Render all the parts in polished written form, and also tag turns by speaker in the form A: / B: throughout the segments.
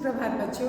A: सुप्रभात बच्चों,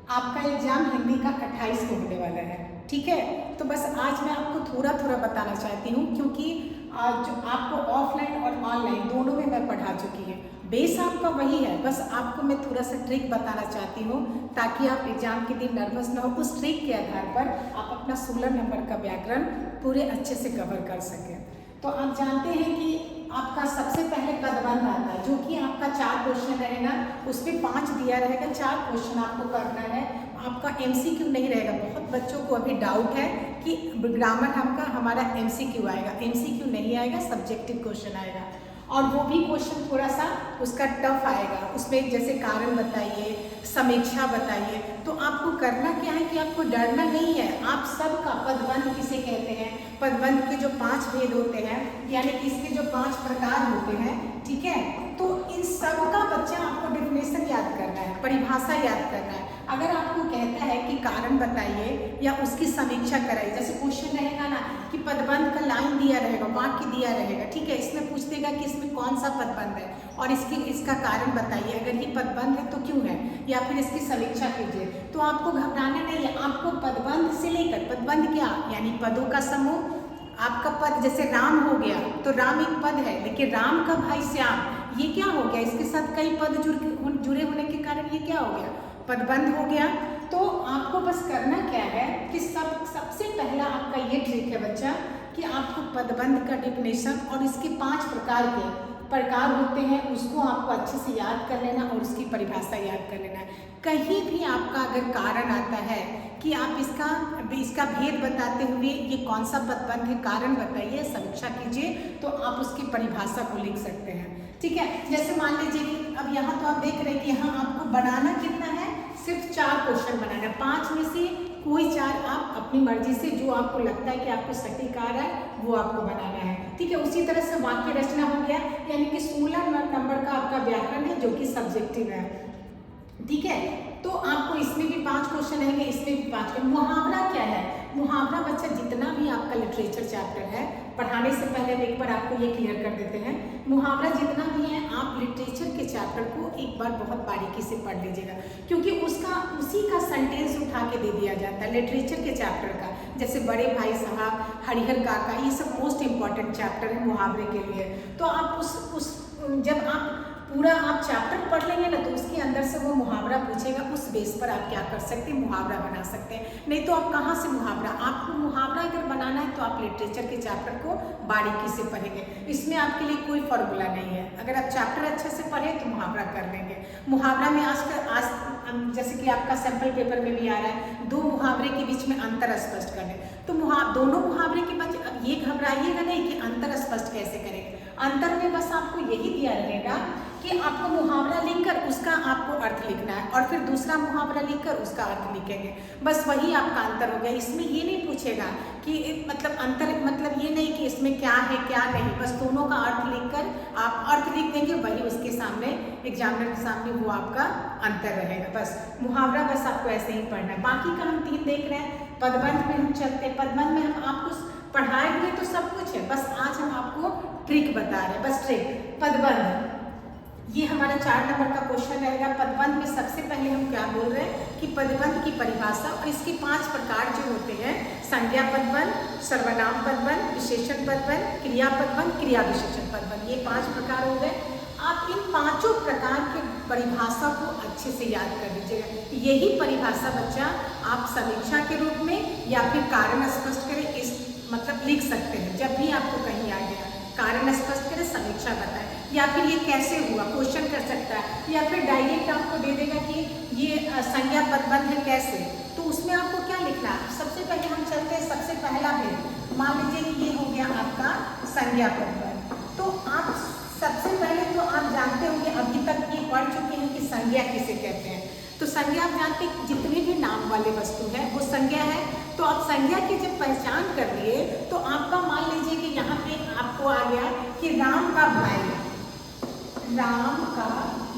A: आपका एग्जाम हिंदी का 28 को होने वाला है। ठीक है, तो बस आज मैं आपको थोड़ा थोड़ा बताना चाहती हूँ, क्योंकि जो आपको ऑफलाइन और ऑनलाइन दोनों में मैं पढ़ा चुकी है। बेस आपका वही है, बस आपको मैं थोड़ा सा ट्रिक बताना चाहती हूँ ताकि आप एग्जाम के दिन नर्वस ना हो। उस ट्रिक के आधार पर आप अपना 16 नंबर का व्याकरण पूरे अच्छे से कवर कर सकें। तो आप जानते हैं कि आपका सबसे पहले पदबंध आता है, जो कि आपका 4 क्वेश्चन रहेगा, उसमें 5 दिया रहेगा, 4 क्वेश्चन आपको करना है। आपका एमसीक्यू नहीं रहेगा। बहुत बच्चों को अभी डाउट है कि ग्रामर हमारा एमसीक्यू आएगा। एमसीक्यू नहीं आएगा, सब्जेक्टिव क्वेश्चन आएगा, और वो भी क्वेश्चन थोड़ा सा उसका टफ आएगा। उसमें जैसे कारण बताइए, समीक्षा बताइए। तो आपको करना क्या है कि आपको डरना नहीं है। आप सबका पदबंध किसे कहते हैं, पदबंध के जो 5 भेद होते हैं, यानी इसके जो 5 प्रकार होते हैं, ठीक है, तो इन सब का बच्चा आपको डेफिनेशन याद करना है, परिभाषा याद करना है। अगर आपको कहता है कि कारण बताइए या उसकी समीक्षा कराइए, जैसे क्वेश्चन रहेगा ना कि पदबंध का लाइन दिया रहेगा, वाक्य दिया रहेगा, ठीक है, इसमें पूछ देगा कि इसमें कौन सा पदबंध है और इसका कारण बताइए। अगर ये पदबंध है तो क्यों है, या फिर इसकी समीक्षा कीजिए। तो आपको घबराना नहीं है। आपको पदबंध से लेकर, पदबंध क्या यानी पदों का समूह। आपका पद जैसे राम हो गया, तो राम एक पद है, लेकिन राम का भाई श्याम, ये क्या हो गया, इसके साथ कई पद जुड़े होने के कारण ये क्या हो गया, पदबंध हो गया। तो आपको बस करना क्या है कि सबसे पहला आपका ये ट्रिक है बच्चा कि आपको पदबंध का डेफिनेशन और इसके 5 प्रकार होते हैं, उसको आपको अच्छे से याद कर लेना और उसकी परिभाषा याद कर लेना है। कहीं भी आपका अगर कारण आता है कि आप इसका भेद बताते हुए ये कौन सा पदबंध है, कारण बताइए, समीक्षा कीजिए, तो आप उसकी परिभाषा को लिख सकते हैं। ठीक है, जैसे मान लीजिए कि अब यहाँ तो आप देख रहे हैं कि यहाँ आपको बनाना कितना है, सिर्फ 4 क्वेश्चन बनाना है। 5 में से कोई 4 आप अपनी मर्जी से, जो आपको लगता है कि आपको सटीक आ रहा है, वो आपको बनाना है। ठीक है, उसी तरह से वाक्य रचना हो गया, यानी कि 16 नंबर का आपका व्याकरण है, जो कि सब्जेक्टिव है। ठीक है, तो आपको इसमें भी 5 क्वेश्चन रहेंगे, इसमें भी 5। मुहावरा क्या है, मुहावरा बच्चा जितना भी आपका लिटरेचर चैप्टर है, पढ़ाने से पहले एक बार आपको ये क्लियर कर देते हैं, मुहावरा जितना भी है आप लिटरेचर के चैप्टर को एक बार बहुत बारीकी से पढ़ लीजिएगा, क्योंकि उसी का सेंटेंस उठा के दे दिया जाता है लिटरेचर के चैप्टर का। जैसे बड़े भाई साहब, हरिहर काका, ये सब मोस्ट इंपॉर्टेंट चैप्टर है मुहावरे के लिए। तो आप जब आप पूरा चैप्टर पढ़ लेंगे ना, तो उसके अंदर से वो मुहावरा पूछेगा, उस बेस पर आप क्या कर सकते हैं, मुहावरा बना सकते हैं। नहीं तो आप कहाँ से मुहावरा, आपको मुहावरा अगर बनाना है तो आप लिटरेचर के चैप्टर को बारीकी से पढ़ेंगे। इसमें आपके लिए कोई फॉर्मूला नहीं है। अगर आप चैप्टर अच्छे से पढ़ें तो मुहावरा कर लेंगे। मुहावरा में आज जैसे कि आपका सैम्पल पेपर में भी आ रहा है, 2 मुहावरे के बीच में अंतर स्पष्ट करें। तो दोनों मुहावरे के बीच अब ये घबराइएगा नहीं कि अंतर स्पष्ट कैसे करें। अंतर में बस आपको यही दिया रहेगा कि आपको मुहावरा लिखकर उसका आपको अर्थ लिखना है, और फिर दूसरा मुहावरा लिखकर उसका अर्थ लिखेंगे। बस वही आपका अंतर हो गया। इसमें ये नहीं पूछेगा कि मतलब अंतर, मतलब ये नहीं कि इसमें क्या है क्या नहीं, बस दोनों का अर्थ लिखकर आप अर्थ लिख देंगे, वही उसके सामने एग्जामिनर के सामने वो आपका अंतर रहेगा। बस मुहावरा बस आपको ऐसे ही पढ़ना है। बाकी का हम 3 देख रहे हैं। पदबंध में हम चलते हैं, पदबंध में हम आपको पढ़ाए हुए तो सब कुछ है, बस आज हम आपको ट्रिक बता रहे हैं। बस ट्रिक, पदबंध, ये हमारा 4 नंबर का क्वेश्चन रहेगा। पदबंध में सबसे पहले हम क्या बोल रहे हैं कि पदबंध की परिभाषा और इसके 5 प्रकार जो होते हैं, संज्ञा पदबंध, सर्वनाम पदबंध, विशेषण पदबंध, क्रिया पदबंध, क्रिया विशेषण पदबंध, ये 5 प्रकार हो गए। आप इन 5 प्रकार के परिभाषा को अच्छे से याद कर लीजिएगा। यही परिभाषा बच्चा आप समीक्षा के रूप में या फिर कारण स्पष्ट करें, इस मतलब लिख सकते हैं। जब भी आपको कहीं आ गया कारण स्पष्ट करें, समीक्षा बताएं, या फिर ये कैसे हुआ क्वेश्चन कर सकता है, या फिर डायरेक्ट आपको दे देगा कि ये संज्ञा पदबंध है कैसे, तो उसमें आपको क्या लिखना है। सबसे पहले हम चलते हैं, सबसे पहला भेद मान लीजिए कि ये हो गया आपका संज्ञा पदबंध। तो आप सबसे पहले तो आप जानते होंगे, अभी तक ये पढ़ चुके हैं कि संज्ञा किसे कहते हैं। तो संज्ञा आप जानते हैं, जितने भी नाम वाले वस्तु है वो संज्ञा है। तो आप संज्ञा की जब पहचान कर लिए, तो आपका मान लीजिए कि यहाँ पे आपको आ गया कि राम का भाई, राम का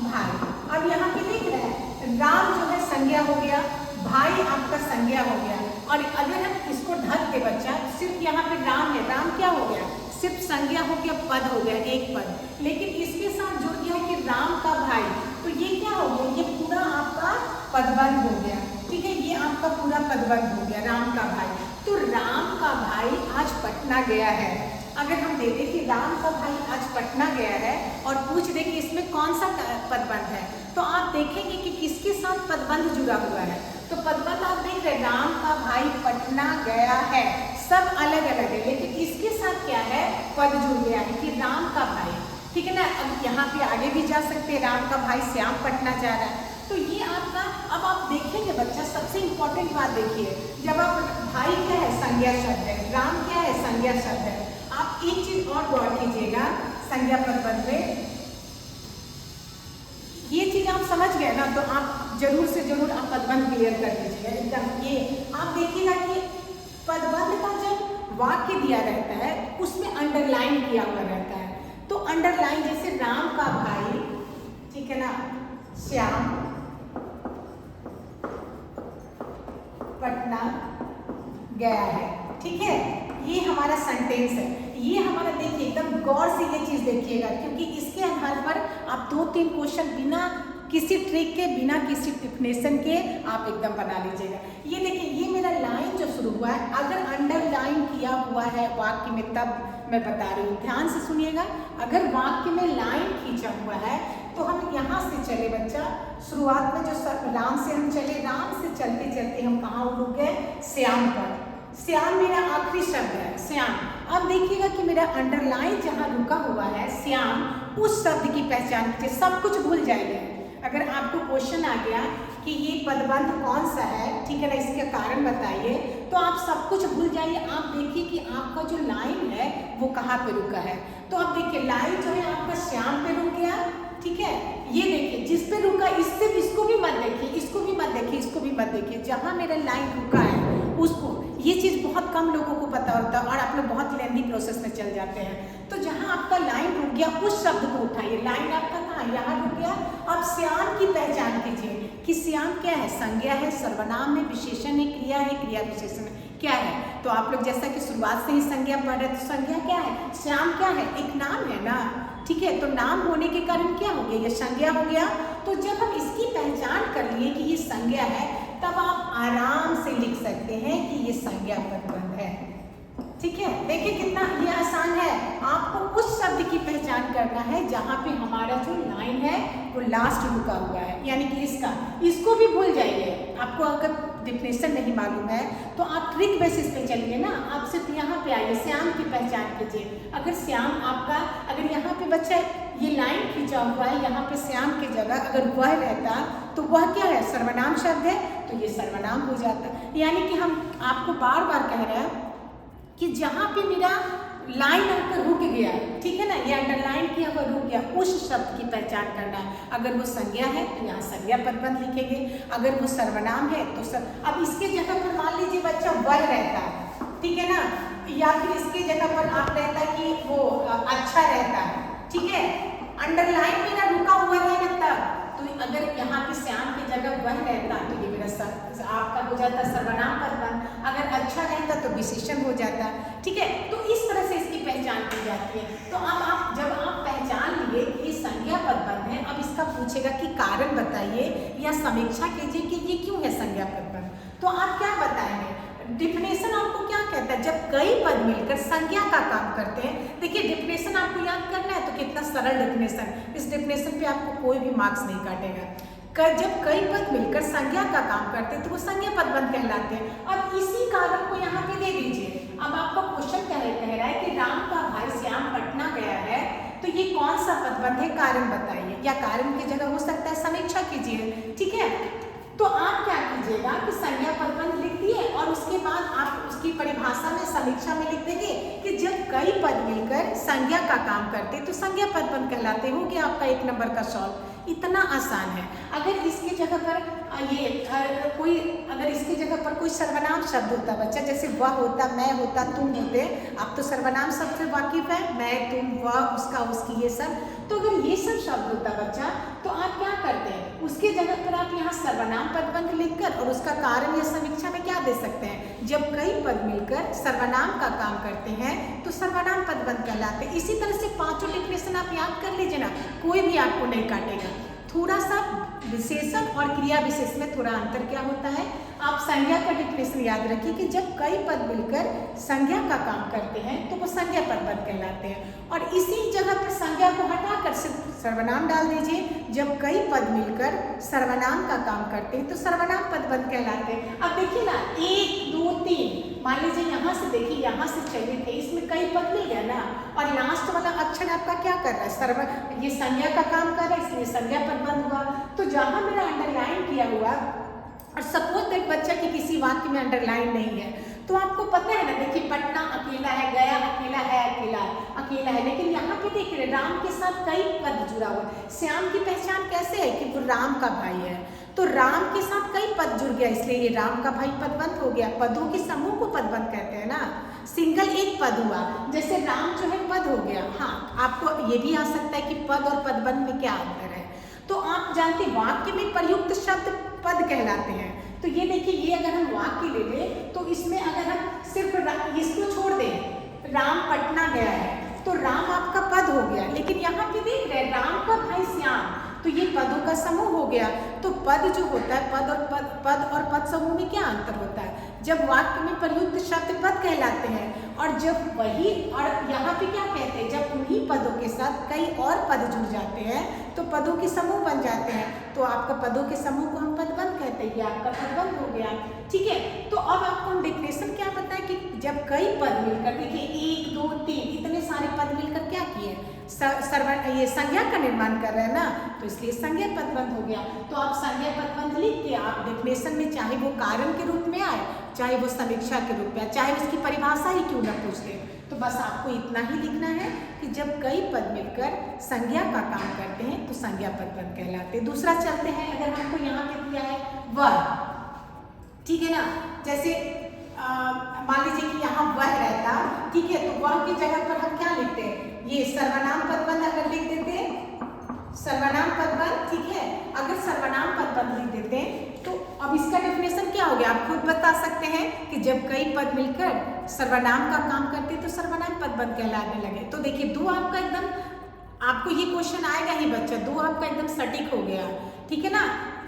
A: भाई। अब यहाँ पे देख रहे हैं, राम जो है संज्ञा हो गया, भाई आपका संज्ञा हो गया, और अगर हम इसको ढक दे बच्चा, सिर्फ यहाँ पे राम है, राम क्या हो गया, सिर्फ संज्ञा हो गया, पद हो गया, एक पद, लेकिन इसके साथ जुड़ गया कि राम का भाई, तो ये क्या हो गया, ये पूरा आपका पदबंध हो गया। ठीक है, ये आपका पूरा पदबंध हो गया, राम का भाई। तो राम का भाई आज पटना गया है। अगर हम दे दें कि राम का भाई आज पटना गया है और पूछ दे कि इसमें कौन सा पदबंध है, तो आप देखेंगे कि किसके साथ पदबंध जुड़ा हुआ है। तो पदबंध आप देख रहे, राम का भाई पटना गया है, सब अलग अलग है, लेकिन इसके साथ क्या है, पद जुड़ गया है कि राम का भाई। ठीक है ना, अब यहाँ पे आगे भी जा सकते हैं, राम का भाई श्याम पटना जा रहा है। तो ये आपका, अब आप देखेंगे बच्चा, सबसे इंपॉर्टेंट बात देखिए, जब आप भाई क्या है, संज्ञा शब्द है, राम क्या है, संज्ञा शब्द है। आप एक चीज और गौर कीजिएगा संज्ञा पदबंध में, ये चीज आप समझ गए ना, तो आप जरूर से जरूर आप पदबंध क्लियर कर दीजिएगा एकदम। ये आप देखिएगा कि पदबंध का जब वाक्य दिया रहता है उसमें अंडरलाइन किया हुआ रहता है। तो अंडरलाइन जैसे राम का भाई, ठीक है ना, श्याम पटना गया है। ठीक है, ये हमारा सेंटेंस है, ये हमारा देखिए एकदम गौर से ये चीज देखिएगा, क्योंकि इसके आधार पर आप 2-3 क्वेश्चन बिना किसी ट्रिक के, बिना किसी डिफिनेशन के आप एकदम बना लीजिएगा। ये देखिए, ये मेरा लाइन जो शुरू हुआ है, अगर अंडरलाइन किया हुआ है वाक्य में, तब मैं बता रही हूँ, ध्यान से सुनिएगा। अगर वाक्य में लाइन खींचा हुआ है तो हम यहाँ से चले बच्चा, शुरुआत में जो राम से हम चले, राम से चलते चलते हम कहाँ रुक गए, श्याम पर। श्याम मेरा आखिरी शब्द है, श्याम। अब देखिएगा कि मेरा अंडरलाइन जहाँ रुका हुआ है श्याम, उस शब्द की पहचान कीजिए, सब कुछ भूल जाइए। अगर आपको क्वेश्चन आ गया कि ये पदबंध कौन सा है, ठीक है ना, इसके कारण बताइए, तो आप सब कुछ भूल जाइए। आप देखिए कि आपका जो लाइन है वो कहाँ पे रुका है। तो अब देखिए लाइन जो है आपका श्याम पे रुक गया। ठीक है, ये देखिए जिस पे रुका, इससे इसको भी मत देखिए, इसको भी मत देखिए, इसको भी मत देखिए, जहाँ मेरा लाइन रुका है उसको। ये चीज़ बहुत कम लोगों को पता होता है और आप लोग बहुत लेंदी प्रोसेस में चल जाते हैं। तो जहाँ आपका लाइन रुक गया उस शब्द को उठाइए। लाइन आपका कहाँ, यहाँ रुक गया। अब श्याम की पहचान कीजिए कि श्याम क्या है, संज्ञा है, सर्वनाम है, विशेषण है, क्रिया है, क्रिया विशेषण क्या है। तो आप लोग जैसा कि शुरुआत से ही संज्ञा पढ़ रहे, तो संज्ञा क्या है, श्याम क्या है, एक नाम है ना। ठीक है, तो नाम होने के कारण क्या हो गया, ये संज्ञा हो गया। तो जब हम इसकी पहचान कर लिए कि ये संज्ञा है, तब आप आराम से लिख सकते हैं कि ये संज्ञा पदबंध है। ठीक है, देखिए कितना ये आसान है। आपको उस शब्द की पहचान करना है जहाँ पे हमारा जो लाइन है वो लास्ट रुका हुआ है, यानी कि इसको भी भूल जाइए। आपको अगर डिफिनेशन नहीं मालूम है तो आप ट्रिक बेसिस पे चलिए ना। आप सिर्फ यहाँ पे आइए, श्याम की पहचान कीजिए। अगर श्याम आपका, अगर यहाँ पे बच्चा ये लाइन खींचा हुआ है, यहाँ पे श्याम की जगह अगर वह रहता तो वह क्या है, सर्वनाम शब्द है, तो ये सर्वनाम हो जाता। यानी कि हम आपको बार बार कह रहे हैं कि जहाँ पे मेरा लाइन आकर रुक गया, ठीक है ना, ये अंडरलाइन किया हुआ रुक गया, उस शब्द की पहचान करना है। अगर वो संज्ञा है तो यहाँ संज्ञा पदबंध लिखेंगे, अगर वो सर्वनाम है तो अब इसके जगह पर मान लीजिए बच्चा वह रहता है, ठीक है ना, या फिर इसके जगह पर आप रहता कि वो अच्छा रहता है। ठीक है, अंडरलाइन मेरा रुका हुआ है ना, तब तो अगर यहाँ पे श्याम की जगह वह रहता तो ये मेरा आपका हो जाता सर्वनाम पदबंध। अगर अच्छा रहता तो विशेषण हो जाता। ठीक है, तो इस तरह से इसकी पहचान की जाती है। तो अब आप जब आप पहचान लिए कि ये संज्ञा पदबंध है, अब इसका पूछेगा कि कारण बताइए या समीक्षा कीजिए कि ये क्यों है संज्ञा पदबंध। तो आप क्या बताएंगे, डिफिनेशन आपको क्या कहता है, जब कई पद मिलकर संज्ञा का काम करते हैं। देखिए डिफिनेशन आपको याद करना है तो कितना सरल डिफिनेशन, इस डिफिनेशन पे आपको कोई भी मार्क्स नहीं काटेगा। जब कई पद मिलकर संज्ञा का काम करते हैं तो वो संज्ञा पदबंध कहलाते हैं। अब इसी कारण को यहाँ पे दे दीजिए। अब आपका क्वेश्चन कह रहा है कि राम का भाई श्याम पटना गया है, तो ये कौन सा पदबंध है, कारण बताइए, या कारण की जगह हो सकता है समीक्षा कीजिए। ठीक है, तो आप क्या कीजिएगा कि संज्ञा पदबंध लिख दिए और उसके बाद आप उसकी परिभाषा में समीक्षा में लिख देंगे कि जब कई पद मिलकर संज्ञा का काम करते तो संज्ञा पदबंध कहलाते। हो गया आपका 1 नंबर का सॉल्व। इतना आसान है। अगर इसकी जगह पर कोई, अगर इसकी जगह पर कोई सर्वनाम शब्द होता बच्चा, जैसे वह होता, मैं होता, तुम होते, आप तो सर्वनाम शब्द से वाकिफ है, मैं, तुम, वह, उसका, उसकी, ये सब। तो अगर ये सब शब्द होता बच्चा तो आप क्या करते हैं, उसके जगह पर आप यहाँ सर्वनाम सर्वनाम पदबंध लिखकर और उसका कारण या समीक्षा में क्या दे सकते हैं, जब कई पद मिलकर सर्वनाम का काम करते हैं तो सर्वनाम पदबंध कहलाते हैं। इसी तरह से पांचों डेफिनेशन आप याद कर लीजिए ना, कोई भी आपको नहीं काटेगा। थोड़ा सा विशेषण और क्रिया विशेष में थोड़ा अंतर क्या होता है, आप संज्ञा का डेफिनेशन याद रखिए कि जब कई पद मिलकर संज्ञा का काम करते हैं तो वो संज्ञा पदबंध कहलाते हैं। और इसी जगह पर संज्ञा को हटाकर सिर्फ सर्वनाम डाल दीजिए, जब कई पद मिलकर सर्वनाम का काम करते हैं तो सर्वनाम पदबंध कहलाते हैं। अब देखिए ना, 1 2 3, मान लीजिए यहाँ से देखिए, यहाँ से चलिए थे, इसमें कई पद मिल गया ना, और लास्ट वाला अक्षर आपका क्या कर रहा है, ये संज्ञा का काम कर रहा है, इसलिए संज्ञा पदबंध हुआ। तो जहाँ मेरा अंडरलाइन किया हुआ, और सपोज दैट बच्चा की किसी वाक्य में अंडरलाइन नहीं है, तो आपको पता है ना, देखिए पटना अकेला है, गया अकेला है, अकेला है, लेकिन यहाँ पे देखिए राम के साथ कई पद जुड़ा हुआ है। श्याम की पहचान कैसे है कि वो राम का भाई है, तो राम के साथ कई पद जुड़ गया, इसलिए ये राम का भाई पदबंध हो गया। पदों के समूह को पदबंध कहते हैं ना, सिंगल एक पद हुआ, जैसे राम जो है पद हो गया। हाँ, आपको ये भी आ सकता है कि पद और पदबंध में क्या अंतर है। तो आप जानते हैं वाक्य में प्रयुक्त शब्द पद कहलाते हैं। तो ये देखिए, ये अगर हम वाक्य ले लें तो इसमें अगर हम सिर्फ इसको छोड़ दें, राम पटना गया है, तो राम आपका पद हो गया। लेकिन यहाँ पे देख रहे हैं राम का भाई श्याम, तो ये पदों का समूह हो गया। तो पद जो होता है, पद और पद समूह में क्या अंतर होता है, जब वाक्य में प्रयुक्त शब्द पद कहलाते हैं, और जब वही, और यहाँ पे क्या कहते हैं, जब उन्हीं पदों के साथ कई और पद जुड़ जाते हैं तो पदों के समूह बन जाते हैं। तो आपका पदों के समूह को हम पदबंध कहते हैं, ये आपका पदबंध हो गया। ठीक है, तो अब आपको हम डेफिनेशन क्या पता है कि जब कई पद मिलकर, देखिए 1 2 3 इतने सारे पद मिलकर क्या किए, ये संज्ञा का निर्माण कर रहे हैं ना, तो इसलिए संज्ञा पदबंध हो गया। तो आप संज्ञा पदबंध लिख के आप डेफिनेशन में, चाहे वो कारण के रूप में आए, चाहे वो समीक्षा के रूप में आए, चाहे उसकी परिभाषा ही क्यों न पूछ ले, तो बस आपको इतना ही लिखना है कि जब कई पद मिलकर संज्ञा का काम करते हैं तो संज्ञा पदबंध कहलाते हैं। दूसरा चलते हैं, अगर हमको यहाँ पे दिया है वह, ठीक है ना, जैसे मान लीजिए कि यहाँ वह रहता, ठीक है, तो वह की जगह पर हम क्या लिखते हैं, ये सर्वनाम पदबंध अगर लिख देते हैं, सर्वनाम पदबंध, ठीक है, अगर सर्वनाम पदबंध लिख देते हैं तो अब इसका डेफिनेशन क्या हो गया, आप खुद बता सकते हैं कि जब कई पद मिलकर सर्वनाम का काम करते तो सर्वनाम पदबंध कहलाने लगे। तो देखिए, दो आपका एकदम, आपको ये क्वेश्चन आएगा ही बच्चा, दो आपका एकदम सटीक हो गया, ठीक है ना।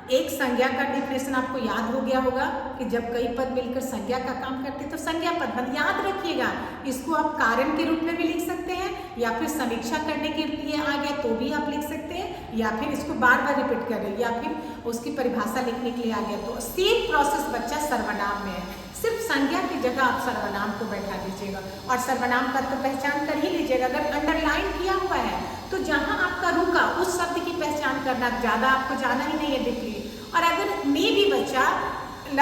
A: एक संज्ञा का डेफिनेशन आपको याद हो गया होगा कि जब कई पद मिलकर संज्ञा का काम करते तो संज्ञा पदबंध, याद रखिएगा। इसको आप कारण के रूप में भी लिख सकते हैं, या फिर समीक्षा करने के लिए आ गया तो भी आप लिख सकते हैं, या फिर इसको बार बार रिपीट करें, या फिर उसकी परिभाषा लिखने के लिए आ गया तो सेम प्रोसेस बच्चा सर्वनाम में है, सिर्फ संज्ञा की जगह आप सर्वनाम को बैठा दीजिएगा और सर्वनाम का तो पहचान कर ही लीजिएगा। अगर अंडरलाइन किया हुआ है तो जहां आपका रुका उस शब्द की पहचान करना, ज़्यादा आपको जाना ही नहीं है देखिए। और अगर में भी बच्चा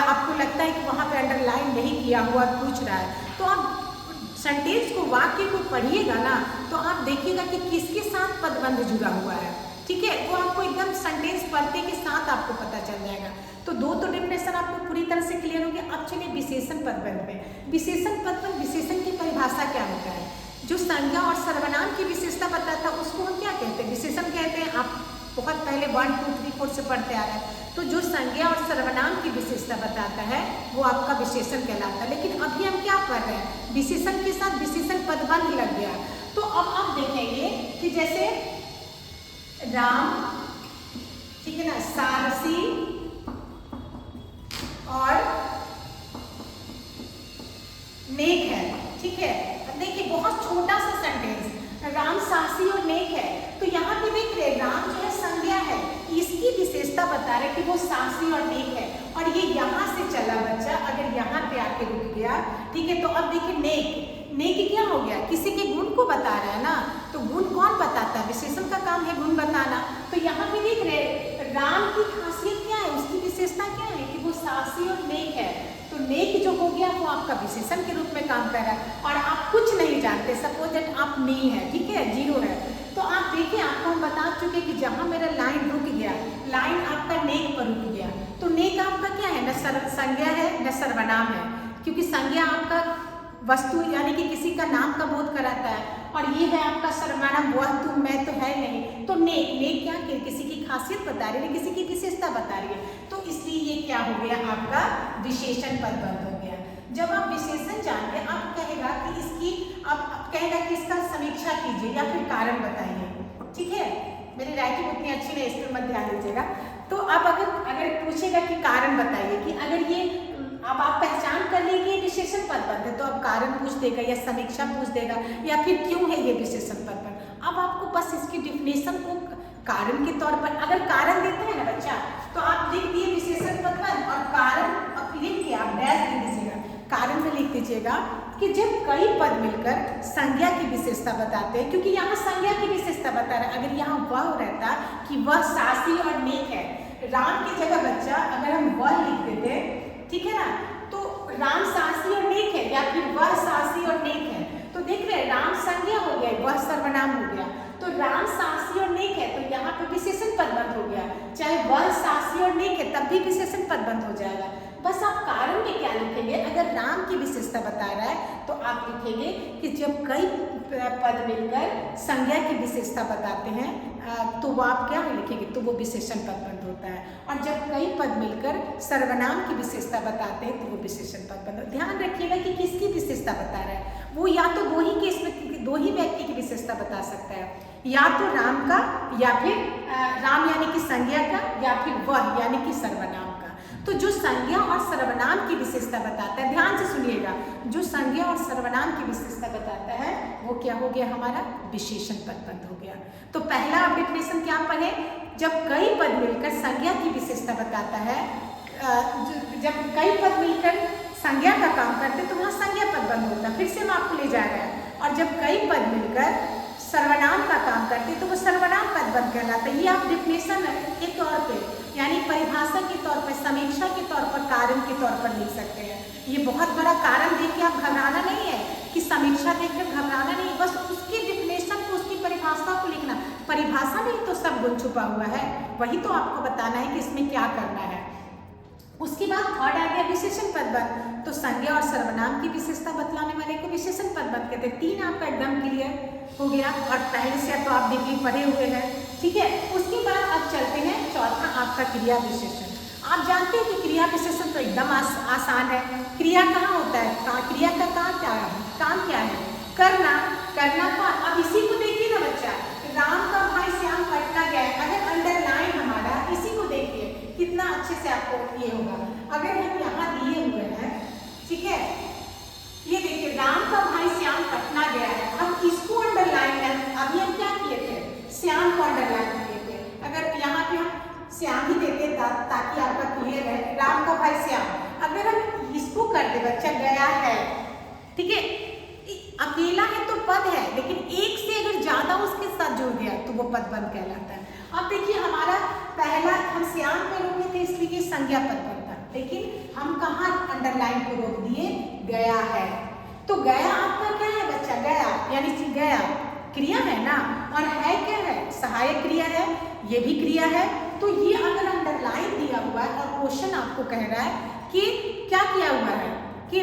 A: आपको लगता है कि वहाँ पे अंडरलाइन नहीं किया हुआ पूछ रहा है, तो आप सेंटेंस को, वाक्य को पढ़िएगा ना, तो आप देखिएगा कि किसके साथ पदबंध जुड़ा हुआ है, ठीक है, वो आपको एकदम सेंटेंस पढ़ते के साथ आपको पता चल जाएगा। तो दो तो डेफिनेशन आपको पूरी तरह से क्लियर हो गया। अब चलिए विशेषण पदबंध में। विशेषण पदबंध, विशेषण की परिभाषा क्या होता है, जो संज्ञा और सर्वनाम की विशेषता बताता है उसको हम क्या कहते हैं, विशेषण कहते हैं। आप बहुत पहले 1 2 3 4 से पढ़ते आ रहे हैं, तो जो संज्ञा और सर्वनाम की विशेषता बताता है वो आपका विशेषण कहलाता है। लेकिन अभी हम क्या पढ़ रहे हैं, विशेषण के साथ विशेषण पदबंध लग गया। तो अब आप देखेंगे कि जैसे राम, ठीक है ना, सारसी और नेक है, ठीक है। देखिए बहुत छोटा सा सेंटेंस, राम साहसी और नेक है, तो यहाँ पे देख रहे राम जो है संज्ञा है, इसकी विशेषता बता रहे कि वो साहसी और नेक है। और ये यहाँ से चला बच्चा, अगर यहाँ पे आके रुक गया, ठीक है, तो अब देखिए नेक, नेक क्या हो गया, किसी के गुण को बता रहा है ना, तो गुण कौन बताता है, विशेषण का काम है गुण बताना। तो यहाँ पे देख रहे राम की खासियत क्या है, उसकी विशेषता क्या है कि वो साहसी और नेक है। तो नेक जो हो गया वो आपका विशेषण के रूप में काम कर रहा है। और आप कुछ नहीं जानते, सपोज दैट आप नहीं है, ठीक है, 0 है, तो आप देखिए आपको हम बता चुके कि जहाँ मेरा लाइन रुक गया, लाइन आपका नेक पर रुक गया, तो नेक आपका क्या है, न संज्ञा है न सर्वनाम है, क्योंकि संज्ञा आपका वस्तु यानी कि किसी का नाम का बोध कराता है, और ये है आपका सर्वनाम, वह तुम मैं तो है नहीं, तो नेक, नेक क्या, किसी की खासियत बता रही है, किसी की विशेषता बता रही है, तो इसलिए ये क्या हो गया, आपका विशेषण पदबंध हो गया। जब आप विशेषण जानते हैं, आप कहेगा कि इसकी, आप कहेगा कि इसका समीक्षा कीजिए या फिर कारण बताइए, ठीक है। मेरी राइटिंग उतनी अच्छी नहीं, इस पर मत ध्यान दीजिएगा। तो आप अगर पूछेगा कि कारण बताइए, कि अगर ये अब आप पहचान कर लेंगे ये विशेषण पदबंध है, तो अब कारण पूछ देगा या समीक्षा पूछ देगा या फिर क्यों है ये विशेषण पदबंध। अब आपको बस इसकी डिफिनेशन को कारण के तौर पर, अगर कारण देता है ना बच्चा, तो आप लिख दिए विशेषण पदबंध और कारण अब लिख के आप डैश दे दीजिएगा। कारण में लिख दीजिएगा कि जब कई पद मिलकर संज्ञा की विशेषता बताते हैं, क्योंकि यहाँ संज्ञा की विशेषता बता रहा है। अगर यहाँ वह रहता कि वह सासी और नेक है, राम की जगह बच्चा अगर हम वह लिख देते, ठीक है ना, तो राम सासी और नेक है, या फिर वह सासी और नेक है, तो देख रहे हैं राम संज्ञा हो गया, वह सर्वनाम हो गया, तो राम सासी और नेक है, तो यहाँ पे विशेषण पदबंध हो गया। चाहे वह सासी और नेक है तब भी विशेषण पदबंध हो जाएगा। बस आप कारण में क्या लिखेंगे, अगर राम की विशेषता बता रहा है तो आप लिखेंगे कि जब कई पद मिलकर संज्ञा की विशेषता बताते हैं, तो वो आप क्या लिखेंगे, तो वो विशेषण पदबंध होता है। और जब कई पद मिलकर सर्वनाम की विशेषता बताते हैं तो वो विशेषण पदबंध। ध्यान रखिएगा कि किसकी विशेषता बता रहा है, वो या तो दो ही व्यक्ति की विशेषता बता सकता है, या तो राम का, या फिर राम यानी कि संज्ञा का, या फिर वह यानी कि सर्वनाम का। तो जो संज्ञा और सर्वनाम की विशेषता बताता है, ध्यान से सुनिएगा, जो संज्ञा और सर्वनाम की विशेषता बताता है वो क्या हो गया, हमारा विशेषण पदबंध हो गया। तो पहला आप डिफिनेशन क्या पढ़े, जब कई पद मिलकर संज्ञा की विशेषता बताता है, जब कई पद मिलकर संज्ञा का काम करते तो वहाँ संज्ञा पदबंध होता है। फिर से हम आपको ले जा रहे हैं। और जब कई पद मिलकर सर्वनाम का काम करते तो वो सर्वनाम पदबंध कहलाता है। ये आप डिफिनेशन के तौर पे, यानी परिभाषा के तौर पर, समीक्षा के तौर पर, कारण के तौर पर लिख सकते हैं। ये बहुत बड़ा कारण देख के आप घबराना नहीं है, कि समीक्षा देखकर घबराना नहीं, बस उसकी डिफिनेशन को, उसकी परिभाषा को लिखना। परिभाषा में तो सब गुण छुपा हुआ है, वही तो आपको बताना है कि इसमें क्या करना है। उसके बाद थर्ड आ गया विशेषण पदबंध। तो संज्ञा और सर्वनाम की विशेषता बतलाने वाले को विशेषण पदबंध कहते हैं। 3 आपका एकदम क्लियर हो गया, और पहले से तो आप डिग्री पढ़े हुए हैं, ठीक है। उसके बाद अब चलते हैं चौथा आपका क्रिया विशेषण। आप जानते हैं कि क्रिया विशेषण तो एकदम आसान है। क्रिया कहाँ होता है, क्रिया का काम क्या है, करना का। अब इसी को देखिए ना बच्चा, राम का भाई श्याम पटना गया, अगर अंडरलाइन हमारा, इसी को देखिए कितना अच्छे से आपको ये होगा। अगर हम यहाँ दिए हुए हैं, ठीक है, ये देखिए राम का भाई श्याम पटना गया है, हम इसको अंडरलाइन कर, अभी हम क्या किए थे, श्याम को अंडरलाइन किए थे। अगर यहाँ पे हम श्याम ही देते ताकि आपका क्लियर है, राम का भाई श्याम, अगर हम इसको कर दे बच्चा गया है, ठीक है, अकेला है तो पद है, लेकिन एक से अगर ज्यादा उसके साथ जुड़ गया तो वो पदबंध कहलाता है। अब देखिए हमारा पहला, हम श्याम पे रोके थे इसलिए संज्ञा पदबंध था, लेकिन हम कहाँ अंडरलाइन को रोक दिए, गया है। तो गया आपका क्या है बच्चा, गया यानी कि गया क्रिया है ना, और है क्या है, सहायक क्रिया है, ये भी क्रिया है। तो ये अगर अंडरलाइन दिया हुआ है और क्वेश्चन आपको कह रहा है कि क्या किया हुआ है, कि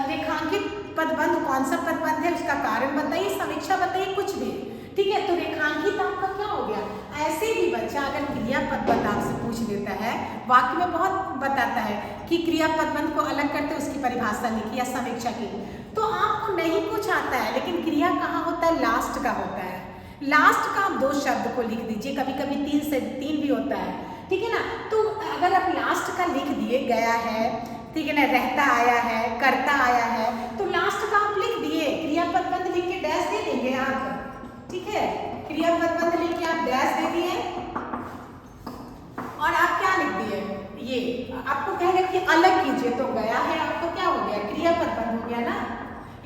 A: रेखांकित पदबंध कौन सा पदबंध है, उसका कारण बताइए, समीक्षा बताइए, कुछ भी, ठीक है। तो रेखांकित आपका क्या हो गया। ऐसे भी बच्चा अगर क्रिया पदबंध आपसे पूछ लेता है, वाक्य में बहुत बताता है कि क्रिया पदबंध को अलग करते उसकी परिभाषा लिखी या समीक्षा की, तो आपको नहीं कुछ आता है, लेकिन क्रिया कहाँ होता है, लास्ट का होता है। लास्ट का आप 2 शब्द को लिख दीजिए, कभी कभी 3 से 3 भी होता है, ठीक है ना। तो अगर आप लास्ट का लिख दिए, गया है, ठीक है ना, रहता आया है, करता आया है, तो लास्ट का आप लिख दिए, क्रिया पदबंध लिख के डैश दे देंगे आप, ठीक है। क्रिया पदबंध लिख के आप डैश दे दिए, और आप क्या लिख दिए, ये आपको कहेगा कि अलग कीजिए, तो गया है आपको क्या हो गया, क्रिया पदबंध हो गया ना।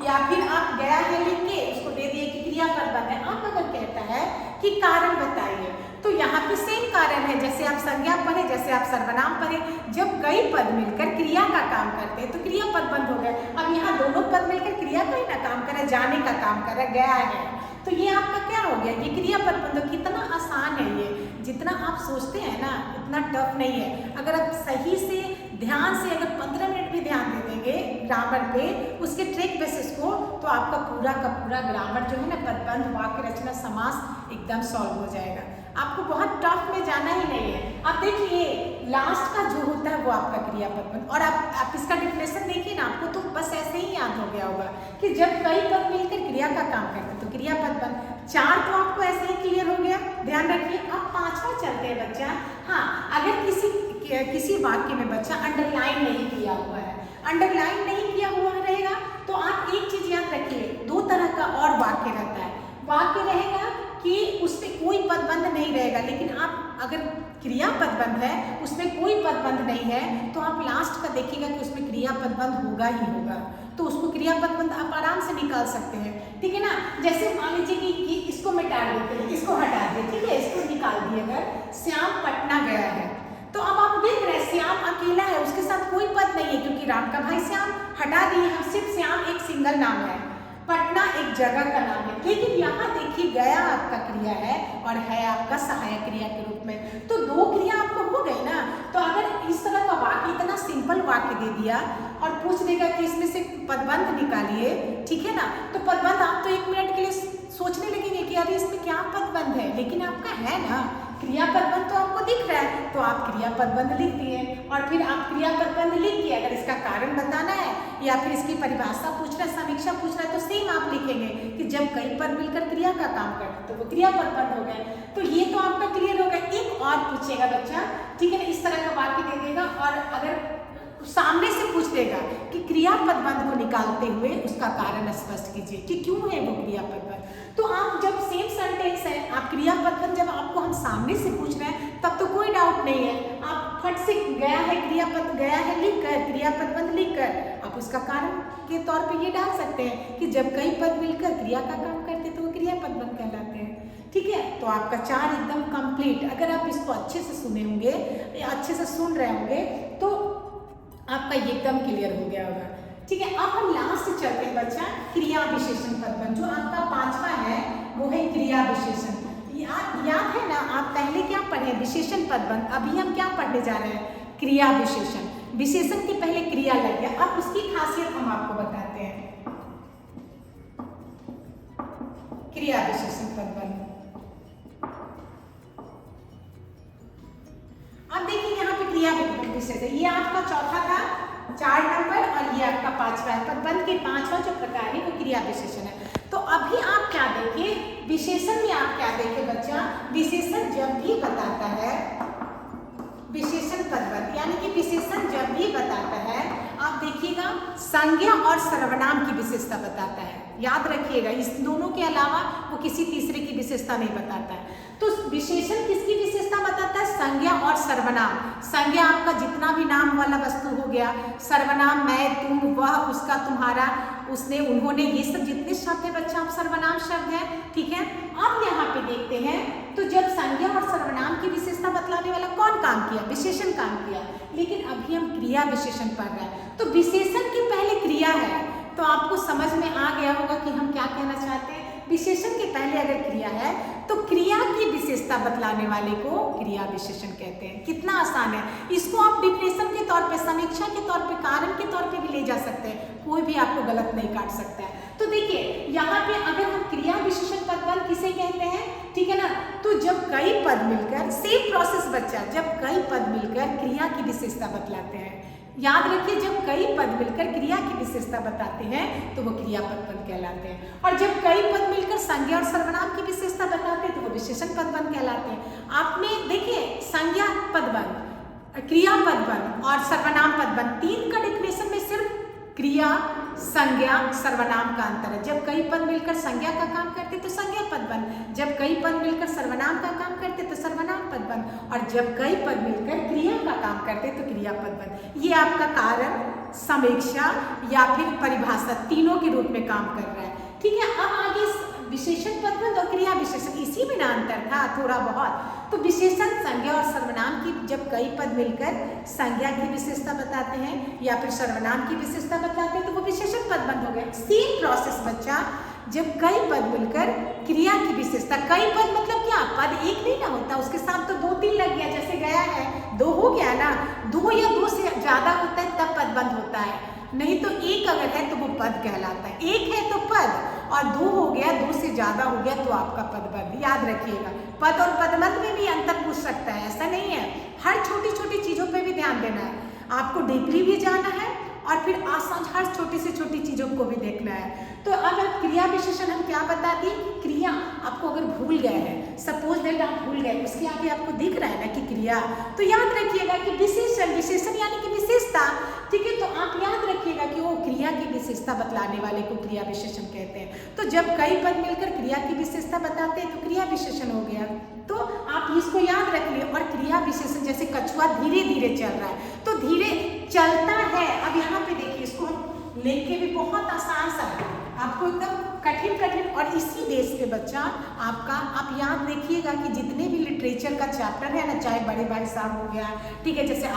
A: या फिर आप गया है लिख के उसको दे दिए कि क्रिया पदबंध है। आप अगर कहता है कि कारण बताइए, तो यहाँ पे सेम कारण है, जैसे आप संज्ञा पढ़े, जैसे आप सर्वनाम पढ़े, जब कई पद मिलकर क्रिया का काम करते हैं तो क्रिया पदबंध हो गए। अब यहाँ दोनों पद मिलकर क्रिया का ही ना काम कर रहा है, जाने का काम कर रहा है, गया है, तो ये आपका क्या हो गया, ये क्रिया पदबंध। कितना आसान है ये, जितना आप सोचते हैं ना उतना टफ नहीं है। अगर आप सही से ध्यान से अगर 15 मिनट भी ध्यान दे देंगे ग्रामर पे, उसके ट्रिक बेसिस को, तो आपका पूरा का पूरा ग्रामर जो है ना, पदबंध, वाक्य रचना, समास एकदम सॉल्व हो जाएगा। आपको बहुत टफ में जाना ही नहीं है। अब देखिए लास्ट का जो होता है वो आपका क्रियापद बंध, और आप इसका डिफिनेशन देखिए ना, आपको तो बस ऐसे ही याद हो गया होगा कि जब कई पद मिलकर क्रिया का काम करते तो क्रियापद बंध। 4 तो आपको ऐसे ही क्लियर हो गया, ध्यान रखिए। अब 5वां चलते हैं बच्चा। हाँ, अगर किसी वाक्य में बच्चा अंडरलाइन नहीं किया हुआ है, अंडरलाइन नहीं किया हुआ रहेगा तो आप एक चीज याद रखिए, 2 तरह का और वाक्य रहता है। वाक्य रहेगा कि उसमें कोई पदबंध नहीं रहेगा, लेकिन आप अगर क्रिया पदबंध है उसमें कोई पदबंध नहीं है तो आप लास्ट का देखिएगा कि उसमें क्रिया पदबंध होगा ही होगा, तो उसको क्रिया पदबंध आप आराम से निकाल सकते हैं, ठीक है ना। जैसे मान लीजिए कि इसको मिटा देते हैं, इसको हटा दिए, ठीक है, इसको निकाल दिए। अगर श्याम पटना गया है तो अब आप देख रहे हैं श्याम अकेला है, उसके साथ कोई पद नहीं है, क्योंकि राम का भाई श्याम हटा दिए हम, सिर्फ श्याम एक सिंगल नाम है, पटना एक जगह का नाम है। लेकिन यहाँ देखिए गया आपका क्रिया है और है आपका सहायक क्रिया के रूप में, तो 2 क्रिया आपको हो गई ना। तो अगर इस तरह का वाक्य, इतना सिंपल वाक्य दे दिया और पूछ देगा कि इसमें से पदबंध निकालिए, ठीक है ना, तो पदबंध आप तो 1 मिनट के लिए सोचने लगेंगे कि अरे इसमें क्या पदबंध है, लेकिन आपका है ना क्रिया पदबंध, तो आपको दिख रहा है, तो आप क्रिया पदबंध लिख दिए। और फिर आप क्रिया पदबंध लिख के अगर इसका कारण बताना है या फिर इसकी परिभाषा पूछना है, समीक्षा पूछना है, तो सेम आप लिखेंगे कि जब कई पद मिलकर क्रिया का काम करते तो वो क्रिया पदबंध हो गए। तो ये तो आपका क्लियर हो गया। एक और पूछेगा बच्चा, ठीक है ना, इस तरह का वाक्य दे देगा और अगर सामने से पूछ देगा कि क्रिया पदबंध को निकालते हुए उसका कारण स्पष्ट कीजिए कि क्यों है वो क्रिया पदबंध। तो आप जब सेम सेंटेंस है, आप क्रिया पदबंध जब आपको हम सामने से पूछ रहे हैं तब तो कोई डाउट नहीं है, आप फट से गया है क्रियापद, गया है लिख कर, क्रिया पदबंध लिख कर आप उसका कारण के तौर पे ये डाल सकते हैं कि जब कई पद मिलकर क्रिया का काम करते तो वो क्रिया पदबंध कहलाते हैं, ठीक है। तो आपका 4 एकदम कंप्लीट। अगर आप इसको अच्छे से सुने होंगे या अच्छे से सुन रहे होंगे तो आपका एकदम क्लियर हो गया होगा, ठीक है। अब हम लास्ट चलते हैं बच्चा, क्रिया विशेषण पदबंध। जो आपका 5वां है वो है क्रिया विशेषण। याद है ना, आप पहले क्या पढ़े, विशेषण पदबंध, अभी हम क्या पढ़ने जा रहे हैं, क्रिया विशेषण। विशेषण के पहले क्रिया लग गया, अब उसकी खासियत हम आपको बताते हैं। क्रिया विशेषण पदबंध, अब देखिए यहाँ पे क्रिया विशेषण है, ये आपका 4था था, 4 नंबर, और ये आपका 5वां है। पदबंध के 5वां जो प्रकार है वो क्रिया विशेषण है। तो अभी आप क्या देखिए, विशेषण में आप क्या देखिए बच्चा, विशेषण जब भी बताता है, विशेषण पदबंध यानी कि विशेषण जब भी बताता है, आप देखिएगा संज्ञा और सर्वनाम की विशेषता बताता है। याद रखिएगा, इस दोनों के अलावा वो किसी तीसरे की विशेषता नहीं बताता है। तो विशेषण किसकी विशेषता बताता है, संज्ञा और सर्वनाम। संज्ञा आपका जितना भी नाम वाला वस्तु हो गया, सर्वनाम मैं, तुम, वह, उसका, तुम्हारा, उसने, उन्होंने, ये सब जितने शब्द है बच्चा आप सर्वनाम शब्द है, ठीक है। अब यहाँ पे देखते हैं, तो जब संज्ञा और सर्वनाम की विशेषता बतलाने वाला कौन काम किया, विशेषण काम किया, लेकिन अभी हम क्रिया विशेषण पढ़ रहे हैं। तो विशेषण के पहले क्रिया है, तो आपको समझ में आ गया होगा कि हम क्या कहना चाहते हैं। विशेषण के पहले अगर क्रिया है तो क्रिया की विशेषता बतलाने वाले को क्रिया विशेषण कहते हैं। कितना आसान है, इसको आप डिफिनेशन के तौर पे, समीक्षा के तौर पे, कारण के तौर पे भी ले जा सकते हैं, कोई भी आपको गलत नहीं काट सकता है। तो देखिए यहाँ पे अगर हम क्रिया विशेषण पदबंध किसे कहते हैं, ठीक है ना, तो जब कई पद मिलकर, सेम प्रोसेस बच्चा, जब कई पद मिलकर क्रिया की विशेषता बतलाते हैं, याद रखिए, जब कई पद मिलकर क्रिया की विशेषता बताते हैं तो वो क्रिया पदबंध कहलाते हैं, और जब कई पद मिलकर संज्ञा और सर्वनाम की विशेषता बताते हैं तो वो विशेषण पदबंध कहलाते हैं। आपने देखिए संज्ञा पदबंध, क्रिया पदबंध और सर्वनाम पदबंध, 3 का डिफिनेशन में सिर्फ क्रिया, संज्ञा, सर्वनाम का अंतर है। जब कई पद मिलकर संज्ञा का काम करते तो संज्ञा पदबंध, जब कई पद मिलकर सर्वनाम का काम करते तो सर्वनाम पदबंध, और जब कई पद मिलकर क्रिया का काम करते तो क्रिया पदबंध। ये आपका कारण, समीक्षा या फिर परिभाषा तीनों के रूप में काम कर रहा है, ठीक है। अब आगे विशेषण पदबंध और क्रिया विशेषण, इसी में ना अंतर था थोड़ा बहुत। तो विशेषण संज्ञा और सर्वनाम की, जब कई पद मिलकर संज्ञा की विशेषता बताते हैं या फिर सर्वनाम की विशेषता बताते हैं तो वो विशेषण पदबंध हो गया। सेम प्रोसेस बच्चा, जब कई पद मिलकर क्रिया की विशेषता, कई पद मतलब क्या, पद एक नहीं ना होता, उसके साथ तो 2-3 लग गया, जैसे गया है दो हो गया ना, दो या दो से ज्यादा होता है तब पदबंध होता है, नहीं तो एक अगर है तो वो पद कहलाता है। एक है तो पद और दो हो गया, दो से ज्यादा हो गया तो आपका पदबंध। याद रखिएगा, पद और पदबंध में भी अंतर पूछ सकता है, ऐसा नहीं है। हर छोटी छोटी चीजों पे भी ध्यान देना है, आपको डीपली भी जाना है और फिर आसान हर छोटी से छोटी चीजों को भी देखना है। तो अब क्रिया विशेषण हम क्या बता दिए कि क्रिया आपको अगर भूल गए हैं, सपोज दैट आप भूल गए, उसके आगे आपको दिख रहा है ना कि क्रिया, तो याद रखिएगा कि विशेषण, विशेषण यानी कि विशेषता, ठीक है। तो आप याद रखिएगा कि वो क्रिया की विशेषता बतलाने वाले को क्रिया विशेषण कहते हैं। तो जब कई पद मिलकर क्रिया की विशेषता बताते हैं तो क्रिया विशेषण हो गया। तो आप इसको याद रख लिए। और क्रिया विशेषण जैसे कछुआ धीरे धीरे चल रहा है, तो धीरे चलता है। अब यहाँ पे देखिए, इसको हम लिख के भी बहुत आसान सा है, आपको एकदम कठिन कठिन। और इसी बेस पे बच्चा आपका, आप याद रखिएगा कि जितने भी लिटरेचर का चैप्टर है ना, चाहे बड़े भाई साहब हो गया, ठीक है, जैसे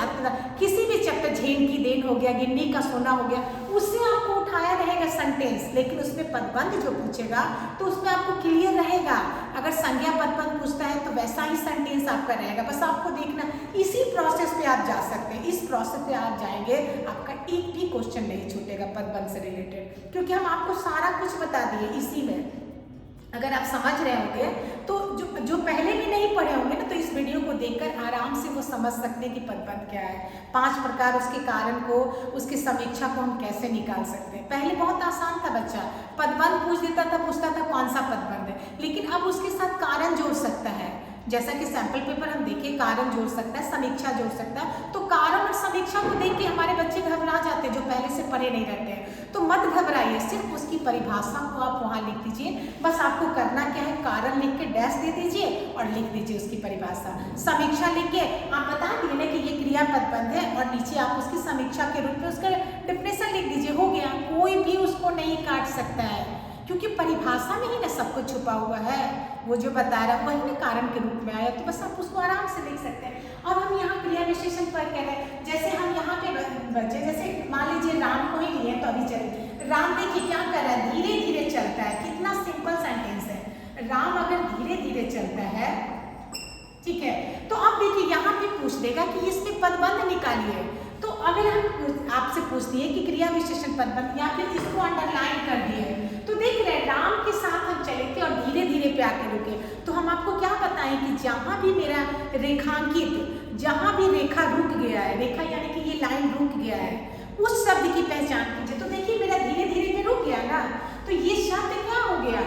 A: किसी भी चैप्टर, झेन की देन हो गया, गिन्नी का सोना हो गया, उससे आपको उठाया रहेगा सेंटेंस, लेकिन उसमें पदबंध जो पूछेगा तो उसमें आपको क्लियर रहेगा। अगर संज्ञा पदबंध पूछता है तो वैसा ही सेंटेंस आपका रहेगा, बस आपको देखना। इसी प्रोसेस पे आप जा सकते हैं, इस प्रोसेस पे आप जाएंगे, आपका एक भी क्वेश्चन नहीं छूटेगा पदबंध से रिलेटेड, क्योंकि हम आपको सारा कुछ बता दिए इसी में। अगर आप समझ रहे होंगे तो जो पहले भी नहीं पढ़े होंगे ना, तो इस वीडियो को देखकर आराम से वो समझ सकते हैं कि पदबंध क्या है, 5 प्रकार, उसके कारण को, उसकी समीक्षा को हम कैसे निकाल सकते हैं। पहले बहुत आसान था बच्चा, पदबंध पूछ देता था, पूछता था कौन सा पदबंध है, लेकिन अब उसके साथ कारण जोड़ सकता है। जैसा कि सैंपल पेपर हम देखें, कारण जोड़ सकता है, समीक्षा जोड़ सकता है। तो कारण और समीक्षा को देख के हमारे बच्चे घबरा जाते हैं जो पहले से पढ़े नहीं रहते हैं। तो मत घबराइए, सिर्फ उसकी परिभाषा को आप वहाँ लिख दीजिए। बस आपको करना क्या है, कारण लिख के डैश दे दीजिए और लिख दीजिए उसकी परिभाषा। समीक्षा लिख के आप बता दिए ना कि ये क्रिया पदबंध है, और नीचे आप उसकी समीक्षा के रूप में उसका डिफिनेशन लिख दीजिए, हो गया। कोई भी उसको नहीं काट सकता है, क्योंकि परिभाषा में ही ना सब कुछ छुपा हुआ है। वो जो बता रहा है वही ना कारण के रूप में आया, तो बस आप उसको आराम से लिख सकते हैं। अब हम यहाँ क्रिया विशेषण पर कह रहे हैं, जैसे हम यहाँ पे बच्चे, जैसे मान लीजिए राम को ही लिए तो अभी चलिए, राम देखिए क्या कर रहा है, धीरे धीरे चलता है। कितना सिंपल सेंटेंस है, राम अगर धीरे धीरे चलता है, ठीक है, तो अब देखिए यहाँ पे पूछ देगा कि इसमें पदबंध निकालिए। तो अगर हम आपसे पूछ दिए कि क्रिया विशेषण पदबंध, या फिर इसको अंडरलाइन कर दिए, तो देख रहे हैं राम के साथ हम चले थे और धीरे धीरे पे आके रुके। तो हम आपको क्या बताएं कि जहां भी मेरा रेखांकित, जहां भी रेखा रुक गया है, रेखा यानी कि ये लाइन रुक गया है, उस शब्द की पहचान कीजिए। तो देखिए मेरा धीरे धीरे पे रुक गया ना, तो ये शब्द क्या हो गया,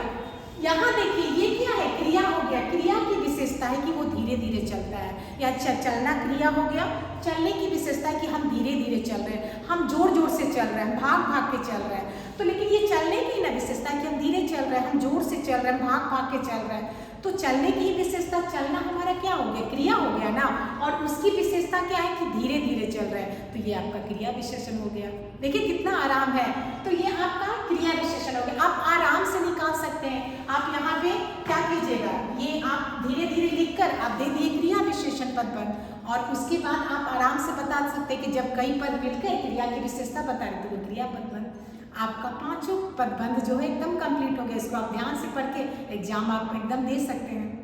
A: यहाँ देखिए ये क्या है, क्रिया हो गया। क्रिया की विशेषता है कि वो धीरे धीरे चलता है, या चलना क्रिया हो गया। चलने की विशेषता है कि हम धीरे धीरे चल रहे हैं, हम जोर जोर से चल रहे हैं, भाग भाग के चल रहे हैं। तो लेकिन ये चलने की ना विशेषता है कि हम धीरे चल रहे हैं, हम जोर से चल रहे हैं, भाग भाग के चल रहे हैं। तो चलने की विशेषता, चलना हमारा क्या हो गया, क्रिया हो गया ना, और उसकी विशेषता क्या है कि धीरे धीरे चल रहे हैं, तो ये आपका क्रिया विशेषण हो गया। देखिए कितना आराम है, तो ये आपका क्रिया विशेषण हो गया। आप आराम से निकाल सकते हैं। आप यहाँ पे क्या कीजिएगा, ये आप धीरे धीरे लिखकर आप दे दिए क्रिया विशेषण पदबंध, और उसके बाद आप आराम से बता सकते हैं कि जब कई पद मिलकर क्रिया की विशेषता बता रहे तो वो क्रिया पदबंध। आपका 5 पदबंध जो है एकदम कंप्लीट हो गया। इसको आप ध्यान से पढ़ के एग्जाम आप एकदम दे सकते हैं।